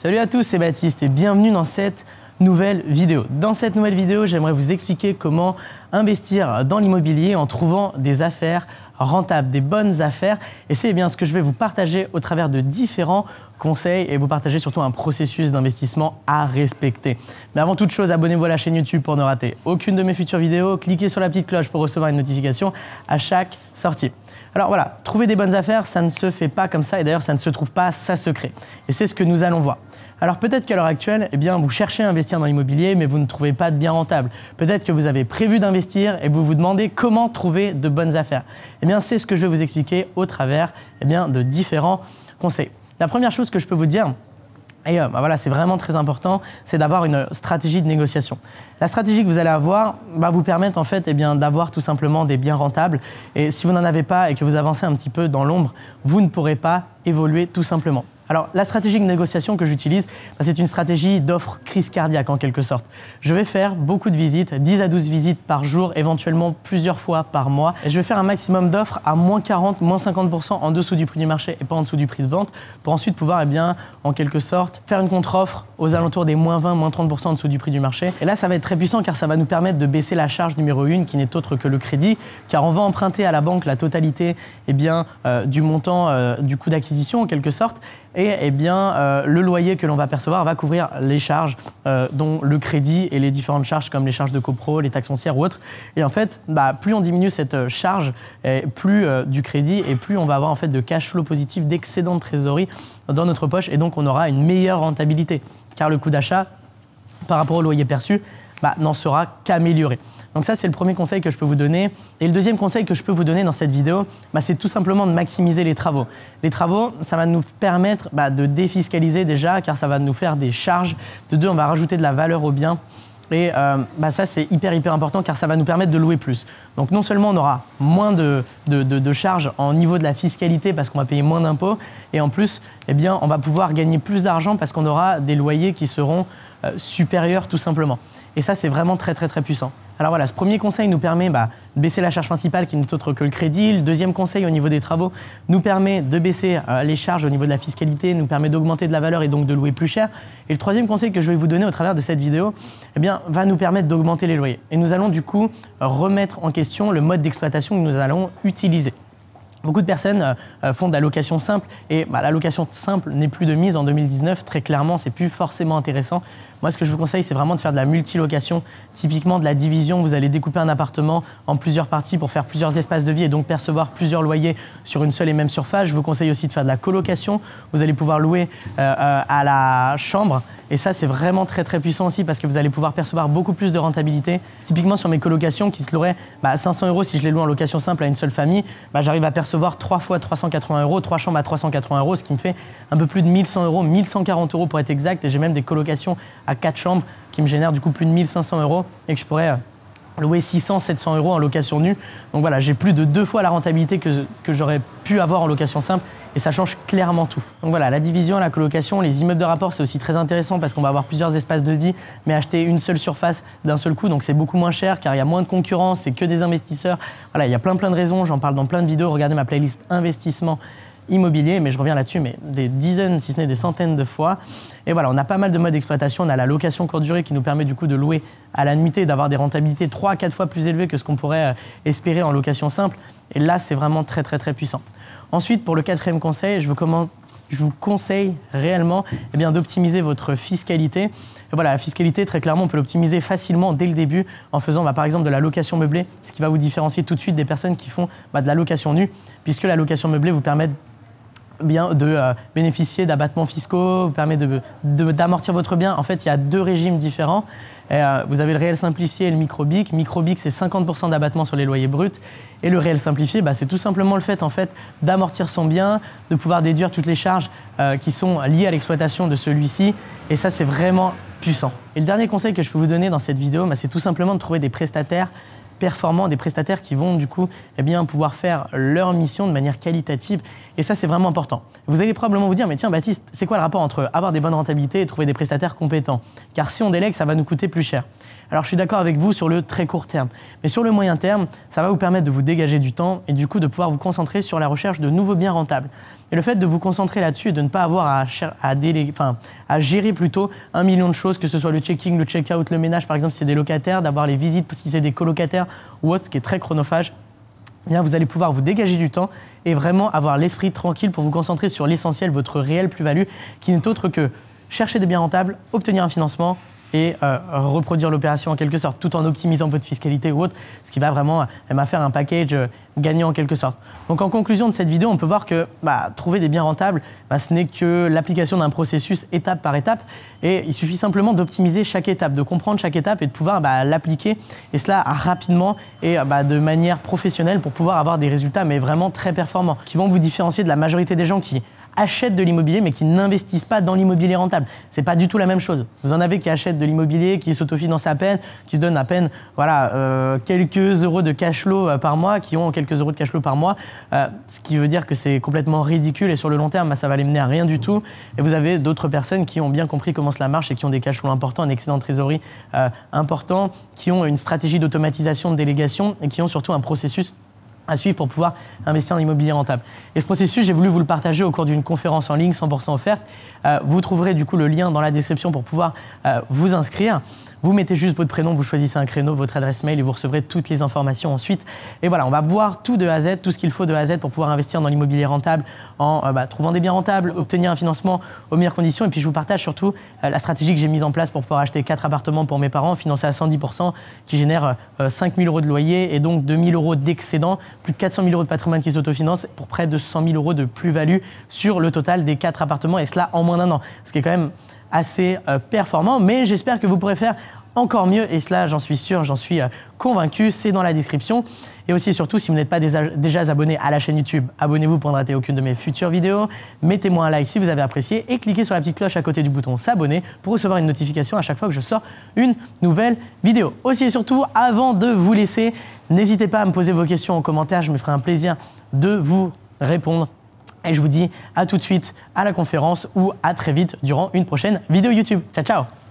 Salut à tous, c'est Baptiste et bienvenue dans cette nouvelle vidéo. Dans cette nouvelle vidéo, j'aimerais vous expliquer comment investir dans l'immobilier en trouvant des affaires rentables, des bonnes affaires. Et c'est bien ce que je vais vous partager au travers de différents conseils et vous partager surtout un processus d'investissement à respecter. Mais avant toute chose, abonnez-vous à la chaîne YouTube pour ne rater aucune de mes futures vidéos. Cliquez sur la petite cloche pour recevoir une notification à chaque sortie. Alors voilà, trouver des bonnes affaires, ça ne se fait pas comme ça et d'ailleurs ça ne se trouve pas, ça se crée. Et c'est ce que nous allons voir. Alors peut-être qu'à l'heure actuelle, vous cherchez à investir dans l'immobilier mais vous ne trouvez pas de bien rentable. Peut-être que vous avez prévu d'investir et vous vous demandez comment trouver de bonnes affaires. C'est ce que je vais vous expliquer au travers de différents conseils. La première chose que je peux vous dire, et voilà, c'est vraiment très important, c'est d'avoir une stratégie de négociation. La stratégie que vous allez avoir va vous permettre en fait d'avoir tout simplement des biens rentables. Et si vous n'en avez pas et que vous avancez un petit peu dans l'ombre, vous ne pourrez pas évoluer tout simplement. Alors la stratégie de négociation que j'utilise, c'est une stratégie d'offre crise cardiaque en quelque sorte. Je vais faire beaucoup de visites, 10 à 12 visites par jour, éventuellement plusieurs fois par mois. Et je vais faire un maximum d'offres à moins 40, moins 50% en dessous du prix du marché et pas en dessous du prix de vente pour ensuite pouvoir en quelque sorte faire une contre-offre aux alentours des moins 20, moins 30% en dessous du prix du marché. Et là ça va être très puissant car ça va nous permettre de baisser la charge numéro 1 qui n'est autre que le crédit, car on va emprunter à la banque la totalité du montant du coût d'acquisition en quelque sorte. Et le loyer que l'on va percevoir va couvrir les charges dont le crédit et les différentes charges comme les charges de copro, les taxes foncières ou autres. Et en fait, plus on diminue cette charge, plus du crédit et plus on va avoir en fait de cash flow positif, d'excédent de trésorerie dans notre poche et donc on aura une meilleure rentabilité car le coût d'achat par rapport au loyer perçu n'en sera qu'amélioré. Donc ça, c'est le premier conseil que je peux vous donner. Et le deuxième conseil que je peux vous donner dans cette vidéo, c'est tout simplement de maximiser les travaux. Les travaux, ça va nous permettre de défiscaliser déjà, car ça va nous faire des charges. De deux, on va rajouter de la valeur au bien. Et ça, c'est hyper important, car ça va nous permettre de louer plus. Donc non seulement on aura moins de charges en niveau de la fiscalité, parce qu'on va payer moins d'impôts, et en plus, on va pouvoir gagner plus d'argent, parce qu'on aura des loyers qui seront supérieurs tout simplement. Et ça, c'est vraiment très puissant. Alors voilà, ce premier conseil nous permet de baisser la charge principale qui n'est autre que le crédit. Le deuxième conseil au niveau des travaux nous permet de baisser les charges au niveau de la fiscalité, nous permet d'augmenter de la valeur et donc de louer plus cher. Et le troisième conseil que je vais vous donner au travers de cette vidéo va nous permettre d'augmenter les loyers. Et nous allons du coup remettre en question le mode d'exploitation que nous allons utiliser. Beaucoup de personnes font de la location simple et la location simple n'est plus de mise en 2019. Très clairement, c'est plus forcément intéressant. Moi, ce que je vous conseille, c'est vraiment de faire de la multilocation, typiquement de la division. Vous allez découper un appartement en plusieurs parties pour faire plusieurs espaces de vie et donc percevoir plusieurs loyers sur une seule et même surface. Je vous conseille aussi de faire de la colocation. Vous allez pouvoir louer à la chambre. Et ça, c'est vraiment très puissant aussi parce que vous allez pouvoir percevoir beaucoup plus de rentabilité. Typiquement, sur mes colocations qui se loueraient à 500 € si je les loue en location simple à une seule famille, j'arrive à percevoir 3 fois 380 €, 3 chambres à 380 €, ce qui me fait un peu plus de 1100 €, 1140 € pour être exact. Et j'ai même des colocations à 4 chambres qui me génèrent du coup plus de 1500 € et que je pourrais louer 600, 700 € en location nue. Donc voilà, j'ai plus de 2 fois la rentabilité que j'aurais pu avoir en location simple et ça change clairement tout. Donc voilà, la division, la colocation, les immeubles de rapport, c'est aussi très intéressant parce qu'on va avoir plusieurs espaces de vie mais acheter une seule surface d'un seul coup, donc c'est beaucoup moins cher car il y a moins de concurrence, c'est que des investisseurs. Voilà, il y a plein de raisons, j'en parle dans plein de vidéos, regardez ma playlist investissement immobilier, mais je reviens là-dessus des dizaines, si ce n'est des centaines de fois. Et voilà, on a pas mal de modes d'exploitation. On a la location courte durée qui nous permet du coup de louer à la nuitée, d'avoir des rentabilités 3 à 4 fois plus élevées que ce qu'on pourrait espérer en location simple. Et là, c'est vraiment très puissant. Ensuite, pour le quatrième conseil, je vous conseille réellement d'optimiser votre fiscalité. Et voilà, la fiscalité, très clairement, on peut l'optimiser facilement dès le début en faisant par exemple de la location meublée, ce qui va vous différencier tout de suite des personnes qui font de la location nue, puisque la location meublée vous permet de bénéficier d'abattements fiscaux, vous permet d'amortir votre bien. En fait, il y a 2 régimes différents. Vous avez le réel simplifié et le micro-BIC. Micro-BIC, c'est 50% d'abattement sur les loyers bruts. Et le réel simplifié, c'est tout simplement le fait d'amortir son bien, de pouvoir déduire toutes les charges qui sont liées à l'exploitation de celui-ci. Et ça, c'est vraiment puissant. Et le dernier conseil que je peux vous donner dans cette vidéo, c'est tout simplement de trouver des prestataires performants, des prestataires qui vont du coup pouvoir faire leur mission de manière qualitative. Et ça, c'est vraiment important. Vous allez probablement vous dire, mais tiens Baptiste, c'est quoi le rapport entre avoir des bonnes rentabilités et trouver des prestataires compétents? Car si on délègue, ça va nous coûter plus cher. Alors je suis d'accord avec vous sur le très court terme. Mais sur le moyen terme, ça va vous permettre de vous dégager du temps et du coup de pouvoir vous concentrer sur la recherche de nouveaux biens rentables. Et le fait de vous concentrer là-dessus et de ne pas avoir à gérer plutôt 1 million de choses, que ce soit le checking, le check-out, le ménage par exemple si c'est des locataires, d'avoir les visites si c'est des colocataires ou autre, ce qui est très chronophage, eh bien, vous allez pouvoir vous dégager du temps et vraiment avoir l'esprit tranquille pour vous concentrer sur l'essentiel, votre réelle plus-value, qui n'est autre que chercher des biens rentables, obtenir un financement et reproduire l'opération en quelque sorte, tout en optimisant votre fiscalité ou autre, ce qui va vraiment faire un package gagnant en quelque sorte. Donc en conclusion de cette vidéo, on peut voir que trouver des biens rentables, ce n'est que l'application d'un processus étape par étape et il suffit simplement d'optimiser chaque étape, de comprendre chaque étape et de pouvoir l'appliquer et cela rapidement et de manière professionnelle pour pouvoir avoir des résultats mais vraiment très performants qui vont vous différencier de la majorité des gens qui achètent de l'immobilier mais qui n'investissent pas dans l'immobilier rentable. C'est pas du tout la même chose. Vous en avez qui achètent de l'immobilier, qui s'autofinancent à peine, qui se donnent à peine quelques euros de cash flow par mois, qui ont quelques euros de cash flow par mois, ce qui veut dire que c'est complètement ridicule et sur le long terme, ça va les mener à rien du tout. Et vous avez d'autres personnes qui ont bien compris comment cela marche et qui ont des cash flows importants, un excédent de trésorerie important, qui ont une stratégie d'automatisation, de délégation et qui ont surtout un processus à suivre pour pouvoir investir en immobilier rentable. Et ce processus, j'ai voulu vous le partager au cours d'une conférence en ligne 100% offerte. Vous trouverez du coup le lien dans la description pour pouvoir vous inscrire. Vous mettez juste votre prénom, vous choisissez un créneau, votre adresse mail et vous recevrez toutes les informations ensuite. Et voilà, on va voir tout de A à Z, tout ce qu'il faut de A à Z pour pouvoir investir dans l'immobilier rentable en trouvant des biens rentables, obtenir un financement aux meilleures conditions. Et puis je vous partage surtout la stratégie que j'ai mise en place pour pouvoir acheter 4 appartements pour mes parents, financés à 110%, qui génère 5 000 euros de loyer et donc 2 000 euros d'excédent, plus de 400 000 euros de patrimoine qui s'autofinancent pour près de 100 000 euros de plus-value sur le total des 4 appartements et cela en moins d'1 an. Ce qui est quand même assez performant, mais j'espère que vous pourrez faire encore mieux et cela, j'en suis sûr, j'en suis convaincu, c'est dans la description. Et aussi et surtout, si vous n'êtes pas déjà abonné à la chaîne YouTube, abonnez-vous pour ne rater aucune de mes futures vidéos. Mettez-moi un like si vous avez apprécié et cliquez sur la petite cloche à côté du bouton s'abonner pour recevoir une notification à chaque fois que je sors une nouvelle vidéo. Aussi et surtout, avant de vous laisser, n'hésitez pas à me poser vos questions en commentaire, je me ferai un plaisir de vous répondre. Et je vous dis à tout de suite à la conférence ou à très vite durant une prochaine vidéo YouTube. Ciao, ciao!